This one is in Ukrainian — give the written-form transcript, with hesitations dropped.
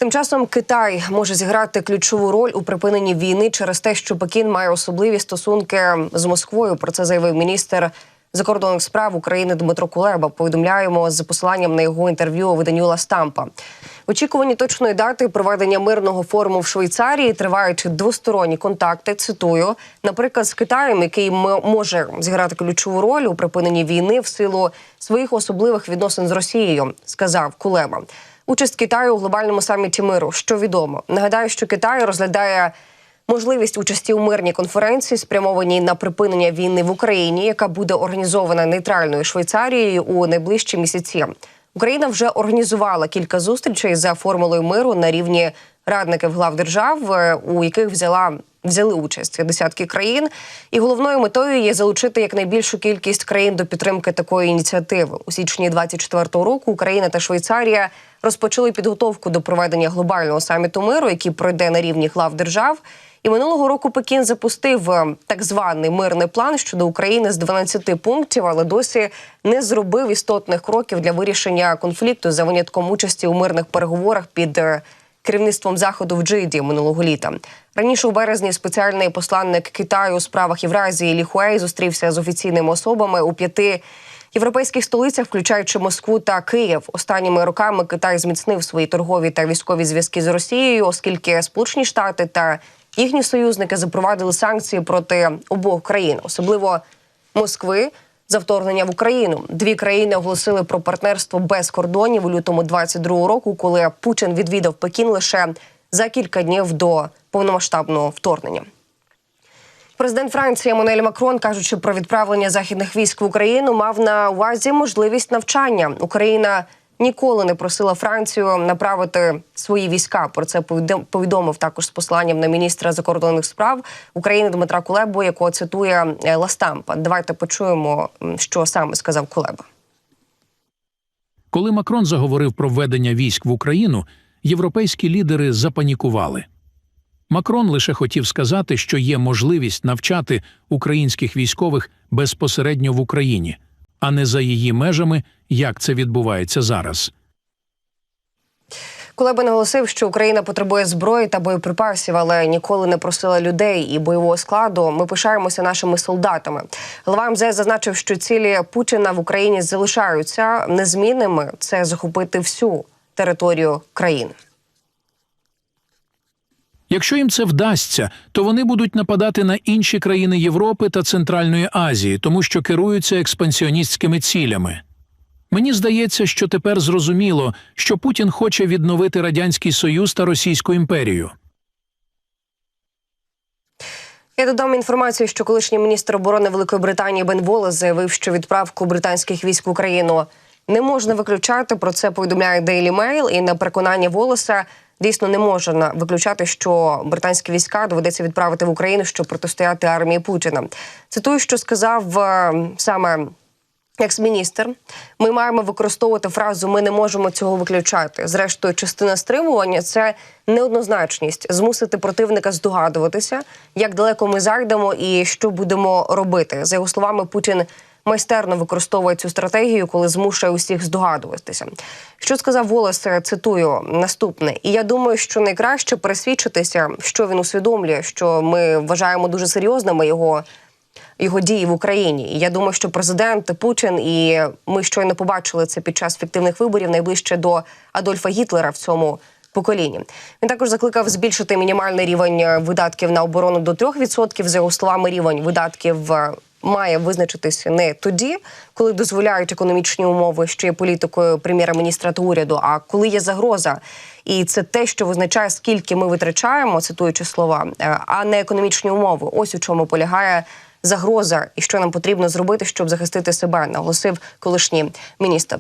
Тим часом Китай може зіграти ключову роль у припиненні війни через те, що Пекін має особливі стосунки з Москвою. Про це заявив міністр закордонних справ України Дмитро Кулеба. Повідомляємо з посиланням на його інтерв'ю у виданню «Ла Стампа». В очікуванні точної дати проведення мирного форуму в Швейцарії тривають двосторонні контакти, цитую, наприклад, з Китаєм, який може зіграти ключову роль у припиненні війни в силу своїх особливих відносин з Росією, сказав Кулеба. Участь Китаю у глобальному саміті миру. Що відомо? Нагадаю, що Китай розглядає можливість участі у мирній конференції, спрямованій на припинення війни в Україні, яка буде організована нейтральною Швейцарією у найближчі місяці. Україна вже організувала кілька зустрічей за формулою миру на рівні радників глав держав, у яких взяли участь десятки країн. І головною метою є залучити якнайбільшу кількість країн до підтримки такої ініціативи. У січні 2024 року Україна та Швейцарія розпочали підготовку до проведення глобального саміту миру, який пройде на рівні глав держав. І минулого року Пекін запустив так званий мирний план щодо України з 12 пунктів, але досі не зробив істотних кроків для вирішення конфлікту за винятком участі у мирних переговорах під керівництвом Заходу в Джиді минулого літа. Раніше у березні спеціальний посланник Китаю у справах Євразії Лі Хуей зустрівся з офіційними особами у 5 європейських столицях, включаючи Москву та Київ. Останніми роками Китай зміцнив свої торгові та військові зв'язки з Росією, оскільки Сполучені Штати та їхні союзники запровадили санкції проти обох країн, особливо Москви, за вторгнення в Україну. Дві країни оголосили про партнерство без кордонів у лютому 2022 року, коли Путін відвідав Пекін лише за кілька днів до повномасштабного вторгнення. Президент Франції Еммануель Макрон, кажучи про відправлення західних військ в Україну, мав на увазі можливість навчання. Україна ніколи не просила Францію направити свої війська. Про це повідомив також з посланням на міністра закордонних справ України Дмитра Кулебу, якого цитує Ла Стампа. Давайте почуємо, що саме сказав Кулеба. Коли Макрон заговорив про введення військ в Україну, європейські лідери запанікували. Макрон лише хотів сказати, що є можливість навчати українських військових безпосередньо в Україні, а не за її межами, як це відбувається зараз. Кулеба наголосив, що Україна потребує зброї та боєприпасів, але ніколи не просила людей і бойового складу. Ми пишаємося нашими солдатами. Голова МЗС зазначив, що цілі Путіна в Україні залишаються незмінними. Це захопити всю територію країни. Якщо їм це вдасться, то вони будуть нападати на інші країни Європи та Центральної Азії, тому що керуються експансіоністськими цілями. Мені здається, що тепер зрозуміло, що Путін хоче відновити Радянський Союз та Російську імперію. Я додам інформацію, що колишній міністр оборони Великої Британії Бен Волес заявив, що відправку британських військ в Україну не можна виключати. Про це повідомляє Daily Mail. І на переконання Волеса, дійсно не можна виключати, що британські війська доведеться відправити в Україну, щоб протистояти армії Путіна. Цитую, що сказав саме екс-міністр. Ми маємо використовувати фразу «ми не можемо цього виключати». Зрештою, частина стримування – це неоднозначність. Змусити противника здогадуватися, як далеко ми зайдемо і що будемо робити. За його словами, Путін майстерно використовує цю стратегію, коли змушує усіх здогадуватися. Що сказав Волес, цитую, наступне. І я думаю, що найкраще пересвідчитися, що він усвідомлює, що ми вважаємо дуже серйозними його дії в Україні. І я думаю, що президент Путін, і ми щойно побачили це під час фіктивних виборів, найближче до Адольфа Гітлера в цьому поколінні. Він також закликав збільшити мінімальний рівень видатків на оборону до 3%. За його словами, рівень видатків має визначитися не тоді, коли дозволяють економічні умови, що є політикою прем'єра-міністра та уряду, а коли є загроза. І це те, що визначає, скільки ми витрачаємо, цитуючи слова, а не економічні умови. Ось у чому полягає загроза і що нам потрібно зробити, щоб захистити себе, наголосив колишній міністр.